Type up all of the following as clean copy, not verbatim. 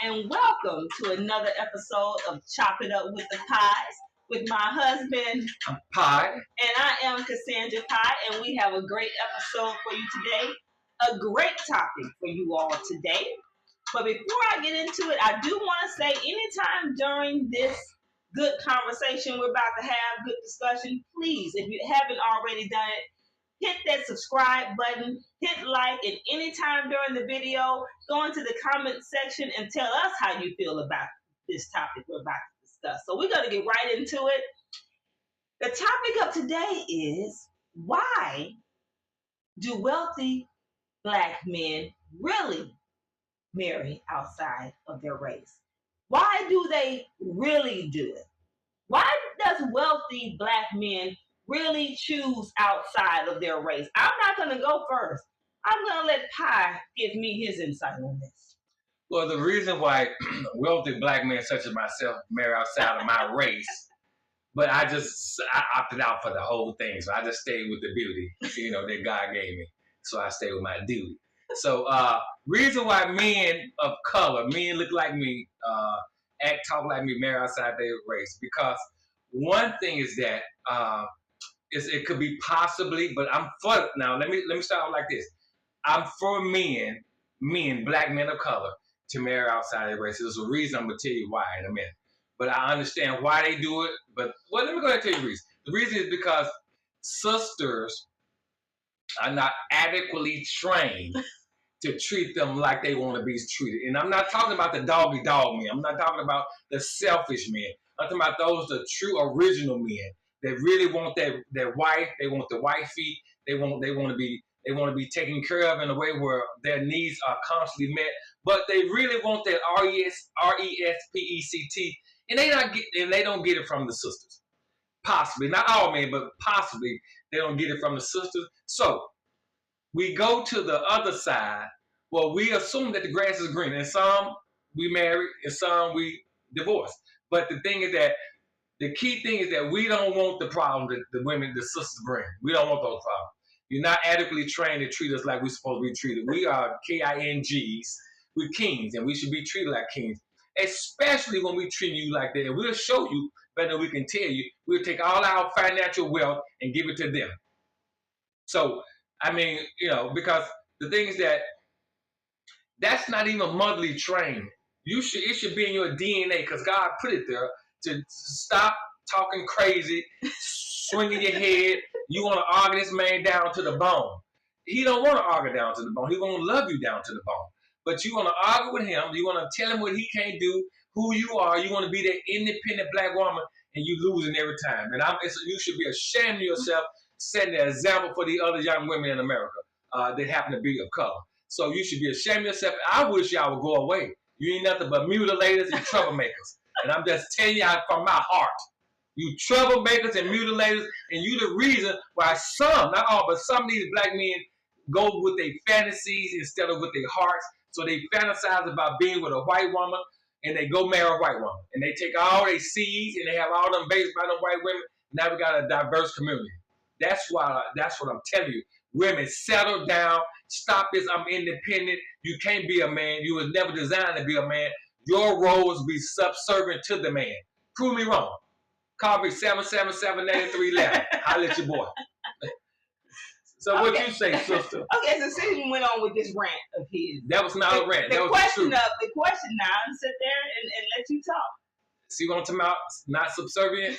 and welcome to another episode of Chop It Up with the Pies with my husband, Pie. And I am Cassandra Pie, and we have a great episode for you today. A great topic for you all today. But before I get into it, I do want to say anytime during this good conversation we're about to have, good discussion, please, if you haven't already done it, hit that subscribe button, hit like, and anytime during the video, go into the comment section and tell us how you feel about this topic we're about to discuss. So we're going to get right into it. The topic of today is, why do wealthy Black men really marry outside of their race? Why do they really do it? Why does wealthy Black men really choose outside of their race? I'm not going to go first. I'm going to let Pie give me his insight on this. Well, the reason why wealthy Black men such as myself marry outside of my race, but I opted out for the whole thing. So I just stayed with the beauty, that God gave me. So I stayed with my duty. So reason why men of color, men look like me, act, talk like me, marry outside their race, because one thing is that it could be possibly, but I'm for, now let me start out like this. I'm for men, Black men of color, to marry outside their race. There's a reason. I'm going to tell you why in a minute. But I understand why they do it. But, well, let me go ahead and tell you the reason. The reason is because sisters are not adequately trained to treat them like they want to be treated. And I'm not talking about the doggy dog men. I'm not talking about the selfish men. I'm talking about the true original men that really want their wife. They want the wifey. They want to be taken care of in a way where their needs are constantly met. But they really want that respect, and they don't get it from the sisters. Possibly, not all men, but possibly they don't get it from the sisters. So we go to the other side. Well, we assume that the grass is green, and some we marry, and some we divorce. But the thing is that the key thing is that we don't want the problem that the sisters bring. We don't want those problems. You're not adequately trained to treat us like we're supposed to be treated. We are KINGs. We're kings, and we should be treated like kings, especially when we treat you like that. And we'll show you better than we can tell you. We'll take all our financial wealth and give it to them. So, I mean, because the thing is that that's not even motherly trained. It should be in your DNA, because God put it there to stop talking crazy, swinging your head. You want to argue this man down to the bone. He don't want to argue down to the bone. He want to love you down to the bone. But you want to argue with him. You want to tell him what he can't do, who you are. You want to be that independent Black woman, and you losing every time. And you should be ashamed of yourself, setting an example for the other young women in America that happen to be of color. So you should be ashamed of yourself. I wish y'all would go away. You ain't nothing but mutilators and troublemakers. And I'm just telling y'all from my heart. You troublemakers and mutilators, and you the reason why some, not all, but some of these Black men go with their fantasies instead of with their hearts. So they fantasize about being with a white woman, and they go marry a white woman. And they take all their seeds, and they have all them based by them white women. Now we got a diverse community. That's what I'm telling you. Women, settle down. Stop this. I'm independent. You can't be a man. You was never designed to be a man. Your role is to be subservient to the man. Prove me wrong. Call me 777-9311. Holla at your boy. So okay. What you say, sister? Okay, so since we went on with this rant of his. That was not a rant. The question now, I'm sit there and let you talk. See what I'm talking about? Not subservient?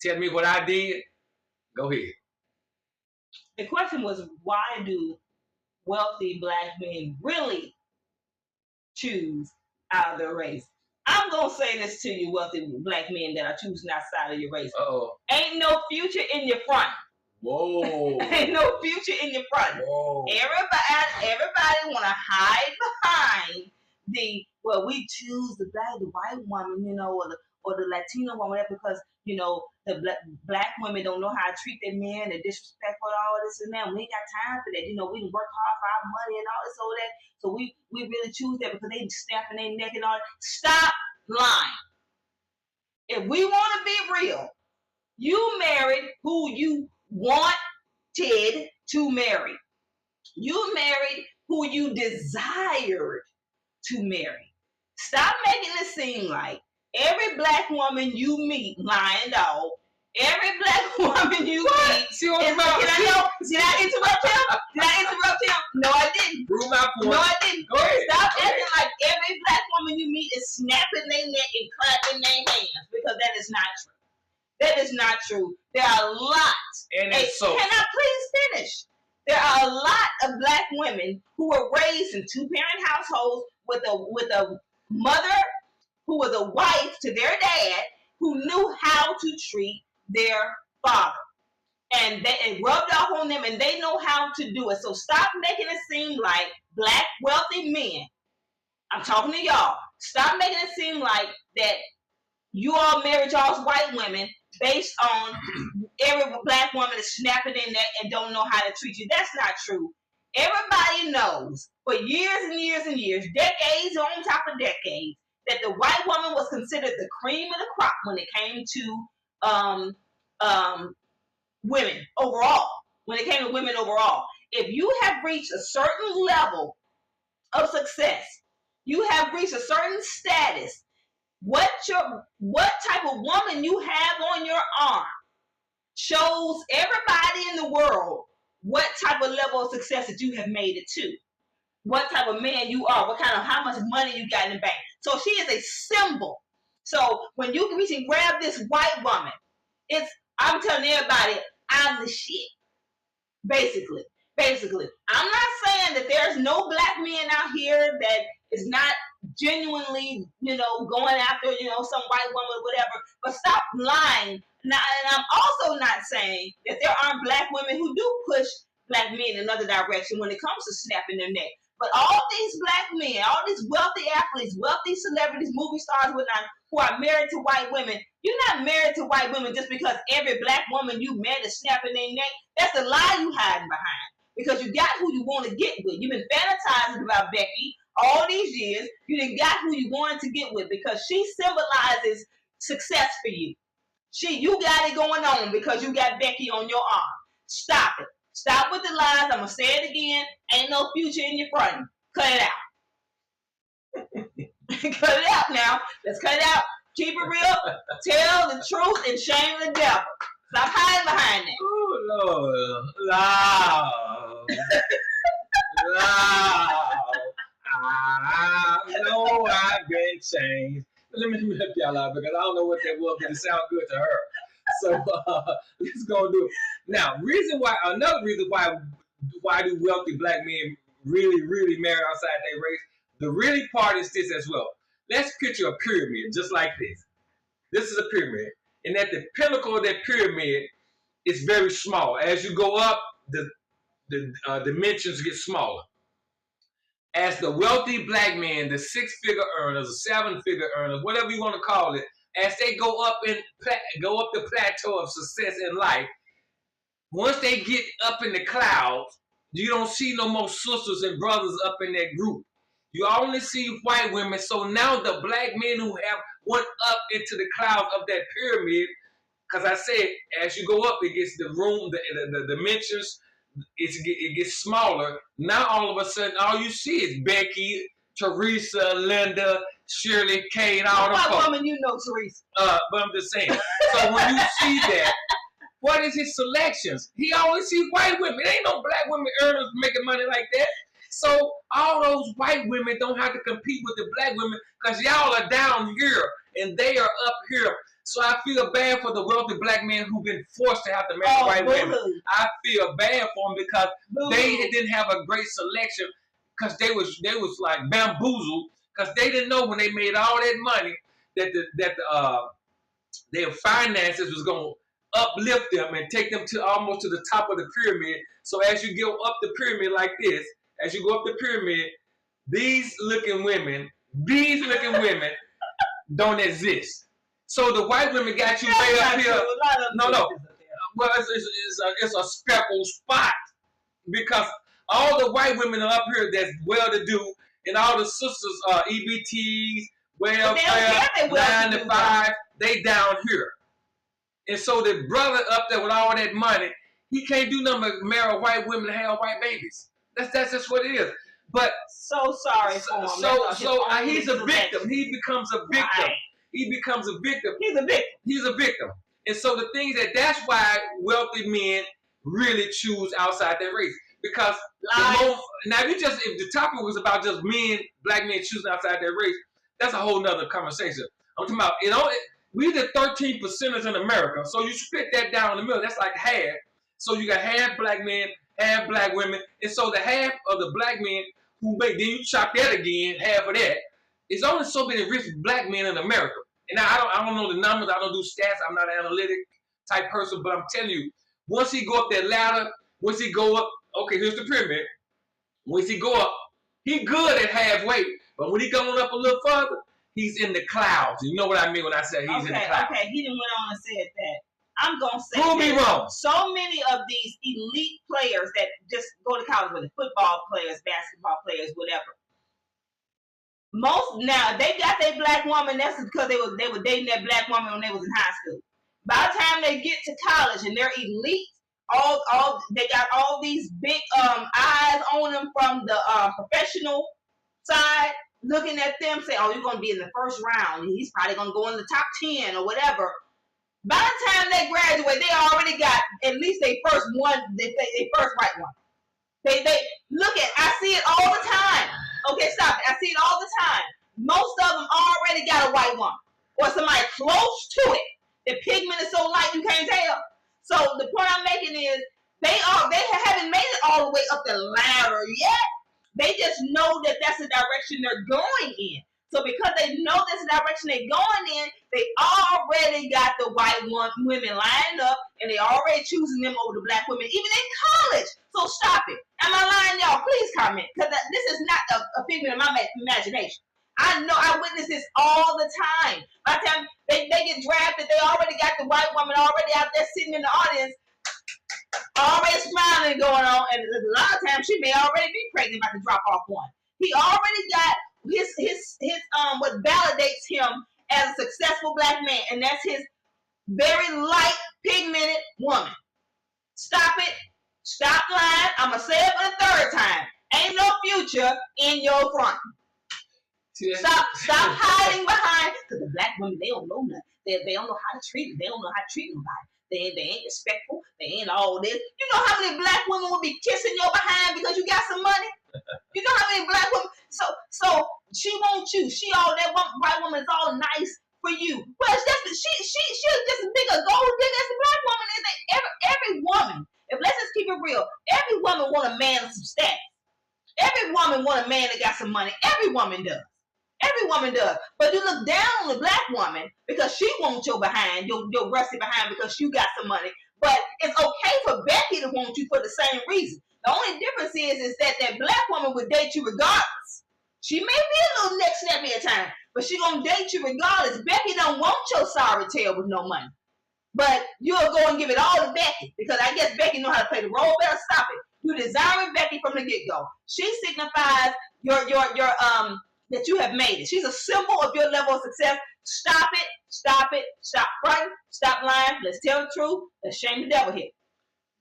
Tell me what I did? Go ahead. The question was, why do wealthy Black men really choose out of their race? I'm going to say this to you, wealthy Black men that are choosing outside of your race. Uh-oh. Ain't no future in your front. Whoa. Ain't no future in your front. Whoa. Everybody want to hide behind we choose the white woman, or the Latino woman, because, the black women don't know how to treat their men, they're disrespectful, all this and that. We ain't got time for that. We can work hard for our money and all this, all that. So we really choose that because they snapping their neck and all that. Stop lying. If we want to be real, you married who you wanted to marry. You married who you desired to marry. Stop making it seem like every black woman you meet, lying dog, every black woman you meet is, Did I interrupt him? Did I interrupt him? No, I didn't. Prove my point. No, I didn't. Go ahead. Stop acting like every black woman you meet is snapping their neck and clapping their hands, because that is not true. That is not true. There are lots. And it's so. Can I please finish? There are a lot of black women who were raised in two-parent households with a mother who was a wife to their dad, who knew how to treat their father. And it rubbed off on them, and they know how to do it. So stop making it seem like black wealthy men, I'm talking to y'all, stop making it seem like that you all married y'all's white women based on every black woman is snapping in there and don't know how to treat you. That's not true. Everybody knows for years and years and years, decades on top of decades, that the white woman was considered the cream of the crop when it came to women overall. When it came to women overall, if you have reached a certain level of success, you have reached a certain status, what type of woman you have on your arm shows everybody in the world what type of level of success that you have made it to, what type of man you are, how much money you got in the bank. So she is a symbol. So when you reach and grab this white woman, I'm telling everybody, I'm the shit. Basically. I'm not saying that there's no black men out here that is not genuinely, going after, some white woman or whatever, but stop lying. Now, and I'm also not saying that there aren't black women who do push black men in another direction when it comes to snapping their neck. But all these black men, all these wealthy athletes, wealthy celebrities, movie stars, whatnot, who are married to white women, you're not married to white women just because every black woman you met is snapping their neck. That's a lie you hiding behind. Because you got who you want to get with. You've been fantasizing about Becky all these years. You done got who you wanted to get with because she symbolizes success for you. You got it going on because you got Becky on your arm. Stop it. Stop with the lies. I'm going to say it again. Ain't no future in your front. Cut it out. Cut it out now. Let's cut it out. Keep it real. Tell the truth and shame the devil. Stop hiding behind that. Oh, Lord. Love. I know I've been changed. Let me help y'all out because I don't know what that was, but it sounds good to her. So let's go do it. Now, another reason why do wealthy black men really marry outside their race? The really part is this as well. Let's picture a pyramid just like this. This is a pyramid. And at the pinnacle of that pyramid, it's very small. As you go up, the dimensions get smaller. As the wealthy black men, the six-figure earners, the seven-figure earners, whatever you want to call it, as they go up the plateau of success in life, once they get up in the clouds, you don't see no more sisters and brothers up in that group. You only see white women. So now the black men who have went up into the clouds of that pyramid, because I said, as you go up, it gets the room, the dimensions, it gets smaller. Now all of a sudden, all you see is Becky, Teresa, Linda, Shirley, Kay, and all the folks. What woman you know, Teresa? But I'm just saying. So when you see that, what is his selections? He always see white women. There ain't no black women earners making money like that. So all those white women don't have to compete with the black women because y'all are down here and they are up here. So I feel bad for the wealthy black men who've been forced to have to marry white women. I feel bad for them because they didn't have a great selection because they was like bamboozled because they didn't know when they made all that money that their finances was going to uplift them and take them to almost to the top of the pyramid. So as you go up the pyramid like this, as you go up the pyramid, these looking women don't exist. So the white women got you way up here. No. Well, it's a speckled spot because all the white women are up here that's well-to-do, and all the sisters are EBTs, welfare, 9 to 5. They down here. And so the brother up there with all that money, he can't do nothing but marry white women and have white babies. That's just what it is. But so sorry for him. He's a victim. He becomes a victim. Right. He becomes a victim. He's a victim. He's a victim. And so the thing that's why wealthy men really choose outside their race. Because now if the topic was about just black men choosing outside their race, that's a whole nother conversation. I'm talking about, we the 13%ers in America. So you split that down the middle, that's like half. So you got half black men, half black women. And so the half of the black men then you chop that again, half of that. There's only so many rich black men in America. And I don't know the numbers, I don't do stats, I'm not an analytic type person, but I'm telling you, once he go up that ladder, once he go up, okay, here's the pyramid. Once he go up, he good at halfway, but when he going up a little further, he's in the clouds. You know what I mean when I say he's in the clouds. Okay, he didn't went on and said that. I'm going to say prove me wrong. So many of these elite players that just go to college with it, football players, basketball players, whatever. Now they got their black woman. That's because they were dating that black woman when they was in high school. By the time they get to college and they're elite, they got all these big eyes on them from the professional side, looking at them, saying, "Oh, you're gonna be in the first round. He's probably gonna go in the top 10 or whatever." By the time they graduate, they already got at least their first one, their first white one. They look at. I see it all the time. Okay, stop it. I see it all the time. Most of them already got a white woman or somebody close to it. The pigment is so light you can't tell. So the point I'm making is they haven't made it all the way up the ladder yet. They just know that that's the direction they're going in. So because they know that's the direction they're going in, they already got the white women lined up, and they already choosing them over the black women, even in college. So stop it. Am I lying, y'all? Please comment, because this is not a figment of my imagination. I know I witness this all the time. By the time they get drafted, they already got the white woman already out there sitting in the audience, already smiling going on, and a lot of times she may already be pregnant, about to drop off one. He already got his what validates him as a successful black man, and that's his very light pigmented woman. Stop it. Stop lying. I'm gonna say it for the third time. Ain't no future in your front. Stop hiding behind, because the black women, they don't know nothing. They don't know how to treat it. They don't know how to treat nobody. They ain't respectful. They ain't all this. You know how many black women will be kissing your behind because you got some money? You know how many black women? So she wants you. White woman is all nice for you. Well, it's just she's just as big a gold digger as the black woman is. Every woman, let's just keep it real, every woman want a man with some status. Every woman want a man that got some money. Every woman does. Every woman does. But you look down on the black woman because she wants your behind, your rusty behind, because you got some money. But it's okay for Becky to want you for the same reason. The only difference is that black woman would date you regardless. She may be a little neck snappy at times, but she gonna date you regardless. Becky don't want your sorry tail with no money. But you'll go and give it all to Becky, because I guess Becky know how to play the role better. Stop it. You desiring Becky from the get-go. She signifies your that you have made it. She's a symbol of your level of success. Stop it. Stop it. Stop fronting. Stop lying. Let's tell the truth. Let's shame the devil here.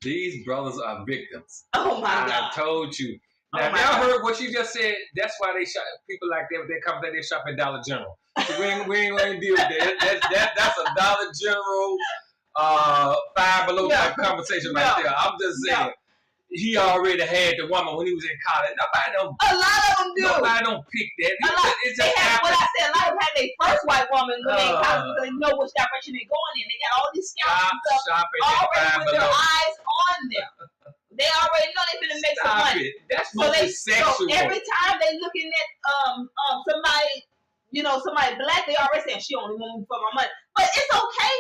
These brothers are victims. Oh my God. I told you. Now, y'all heard what she just said. That's why they shop. People like that, when they come, they shop at Dollar General. So we ain't going to deal with that. That's a Dollar General, Five Below type conversation right there. I'm just saying. He already had the woman when he was in college. Nobody don't. A lot of them do. Nobody don't pick that. It's just what I said. A lot of them had their first white woman when they in college because they know which direction they're going in. They got all these scouts and stuff already with their eyes on them. They already know they're gonna make some money. That's sexual. So every time they looking at somebody, somebody black, they already saying she only want me for my money. But it's okay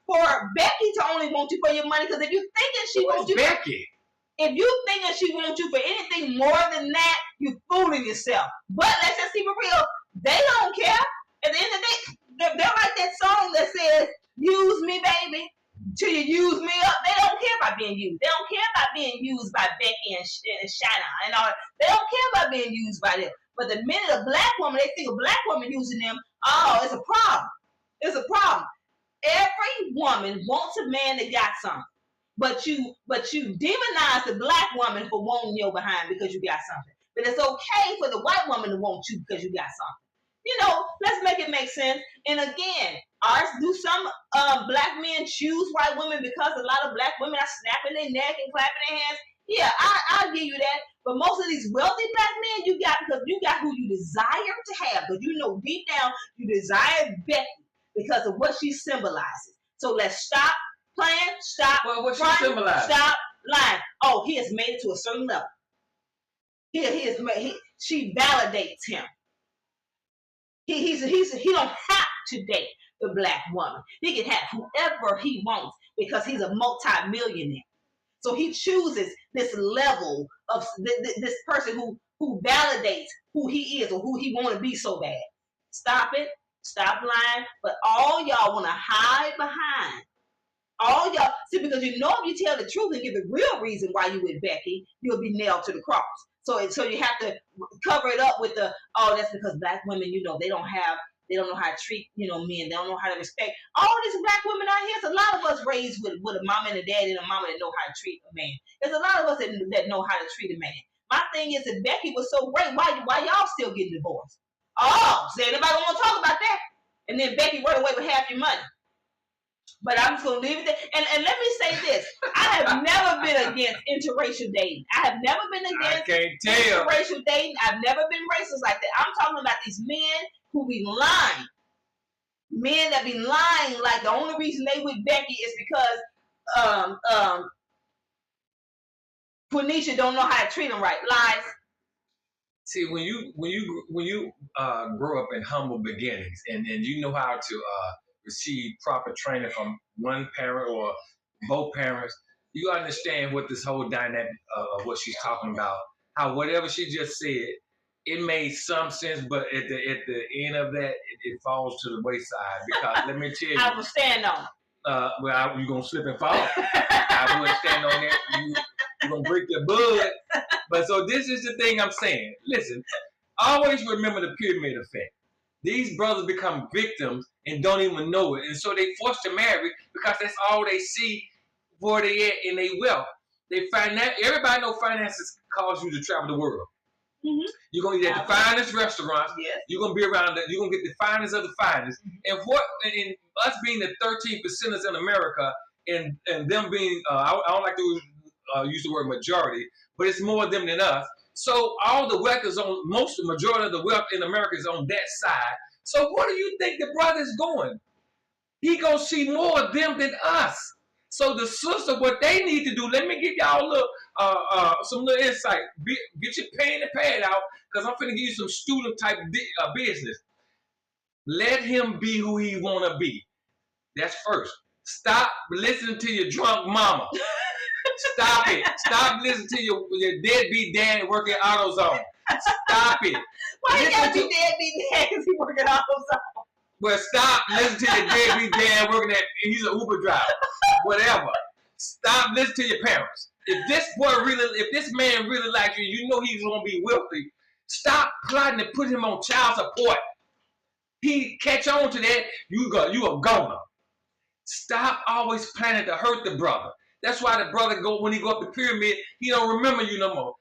for Becky to only want you for your money, because if you thinking she wants you, Becky. If you thinking she wants you for anything more than that, you fooling yourself. But let's just keep it real. They don't care. At the end of the day, they're like that song that says, "Use me, baby, till you use me up." They don't care about being used. They don't care about being used by Becky and Shanna and all that. They don't care about being used by them. But the minute a black woman, they think a black woman using them, it's a problem. It's a problem. Every woman wants a man that got something. But you demonize the black woman for wanting your behind because you got something. but it's okay for the white woman to want you because you got something. You know, let's make it make sense. And again, do some black men choose white women because a lot of black women are snapping their neck and clapping their hands? Yeah, I'll give you that. But most of these wealthy black men you got because you got who you desire to have. But you know deep down you desire Becky because of what she symbolizes. So let's stop playing, stop what she fronting, symbolizes? stop lying. Oh, he has made it to a certain level. She validates him. He don't have to date the black woman. He can have whoever he wants because he's a multi-millionaire. So he chooses this level of this person who validates who he is or who he want to be so bad. Stop it. Stop lying. But all y'all want to hide behind. All y'all, see, because you know if you tell the truth and give the real reason why you with Becky, you'll be nailed to the cross. So you have to cover it up with that's because black women, you know, they don't know how to treat, you know, men. They don't know how to respect. All these black women out here, there's a lot of us raised with a mama and a daddy and a mama that know how to treat a man. There's a lot of us that know how to treat a man. My thing is, if Becky was so great, why y'all still getting divorced? Oh, so anybody don't want to talk about that? And then Becky run away with half your money. But I'm just going to leave it there. And let me say this. I have never been against interracial dating. I have never been against interracial dating. I've never been racist like that. I'm talking about these men who be lying. Men that be lying like the only reason they with Becky is because Quenisha don't know how to treat them right. Lies. See, when you grow up in humble beginnings and you know how to receive proper training from one parent or both parents, you understand what this whole dynamic of what she's talking about. How whatever she just said, it made some sense, but at the end of that, it falls to the wayside. Because let me tell you, I will stand on it. You're gonna slip and fall. I wouldn't stand on that. You're gonna break your bud. But so this is the thing I'm saying. Listen, always remember the pyramid effect. These brothers become victims and don't even know it. And so they forced to marry because that's all they see where they at in their wealth. They find that everybody know finances cause you to travel the world. Mm-hmm. You're gonna eat at the finest restaurants. Yes. You're gonna be around you're gonna get the finest of the finest. Mm-hmm. And us being the 13%ers in America and them being I don't like to use the word majority, but it's more them than us. So all the wealth is on the majority of the wealth in America is on that side. So what do you think the brother is going? He gonna see more of them than us. So the sister, what they need to do, let me give y'all a little some little insight. Get your pen and pad out, because I'm finna give you some student type business. Let him be who he wanna be. That's first. Stop listening to your drunk mama. Stop it. Stop listening to your deadbeat dad working AutoZone. Stop it. Why you gotta be deadbeat dad because he working AutoZone? Well, stop listening to your deadbeat dad working he's an Uber driver. Whatever. Stop listening to your parents. If this man really likes you, you know he's gonna be wealthy. Stop plotting to put him on child support. He catch on to that, you a goner. Stop always planning to hurt the brother. That's why the brother when he go up the pyramid, he don't remember you no more.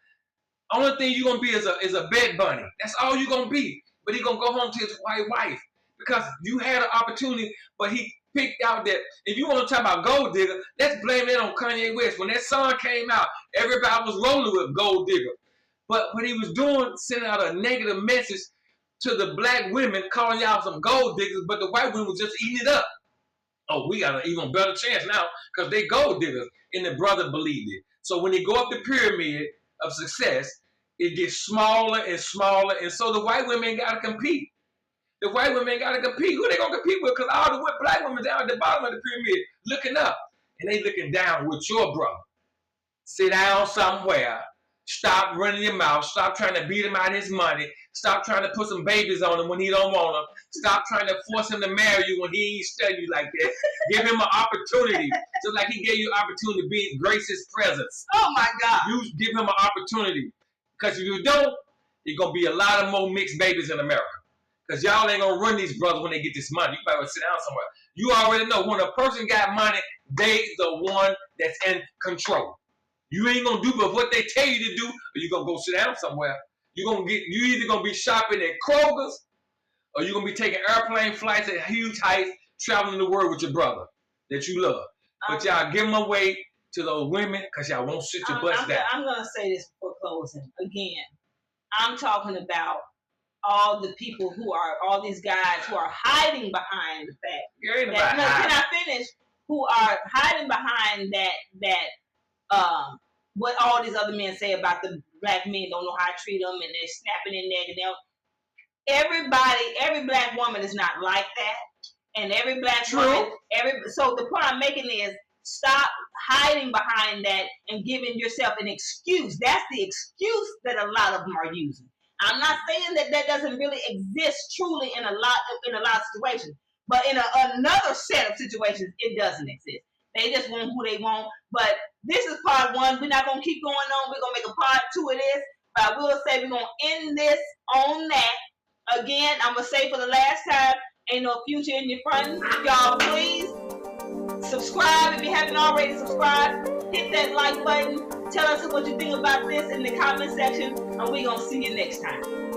Only thing you gonna be is a bed bunny. That's all you gonna be. But he gonna go home to his white wife because you had an opportunity, but he picked out that. If you want to talk about gold digger, let's blame that on Kanye West. When that song came out, everybody was rolling with gold digger. But what he was doing, sending out a negative message to the black women, calling y'all some gold diggers, but the white women was just eating it up. Oh, we got an even better chance now because they gold diggers, and the brother believed it. So when they go up the pyramid of success, it gets smaller and smaller, and so the white women got to compete. The white women got to compete. Who they going to compete with? Because all the black women down at the bottom of the pyramid looking up, and they looking down with your brother. Sit down somewhere. Stop running your mouth. Stop trying to beat him out of his money. Stop trying to put some babies on him when he don't want them. Stop trying to force him to marry you when he ain't studying you like that. Give him an opportunity. Just like he gave you an opportunity to be in Grace's presence. Oh my God. You give him an opportunity. Because if you don't, there's going to be a lot of more mixed babies in America. Because y'all ain't going to run these brothers when they get this money. You better sit down somewhere. You already know when a person got money, they the one that's in control. You ain't going to do but what they tell you to do, or you going to go sit down somewhere. You either gonna be shopping at Kroger's, or you're gonna be taking airplane flights at huge heights, traveling the world with your brother that you love. But y'all give them away to those women because y'all won't sit your butts down. I'm gonna say this before closing. Again, I'm talking about all the people all these guys who are hiding behind the fact that, can I finish? Who are hiding behind that what all these other men say about the black men don't know how to treat them and they're snapping their neck and every black woman is not like that, and every black woman, so the point I'm making is stop hiding behind that and giving yourself an excuse. That's the excuse that a lot of them are using. I'm not saying that doesn't really exist truly in a lot of situations, but in another set of situations, it doesn't exist. They just want who they want. But this is part one. We're not gonna keep going on. We're gonna make a part two of this. But I will say we're gonna end this on that. Again, I'm gonna say for the last time, ain't no future in your front. Y'all, please subscribe if you haven't already subscribed. Hit that like button. Tell us what you think about this in the comment section, and we're gonna see you next time.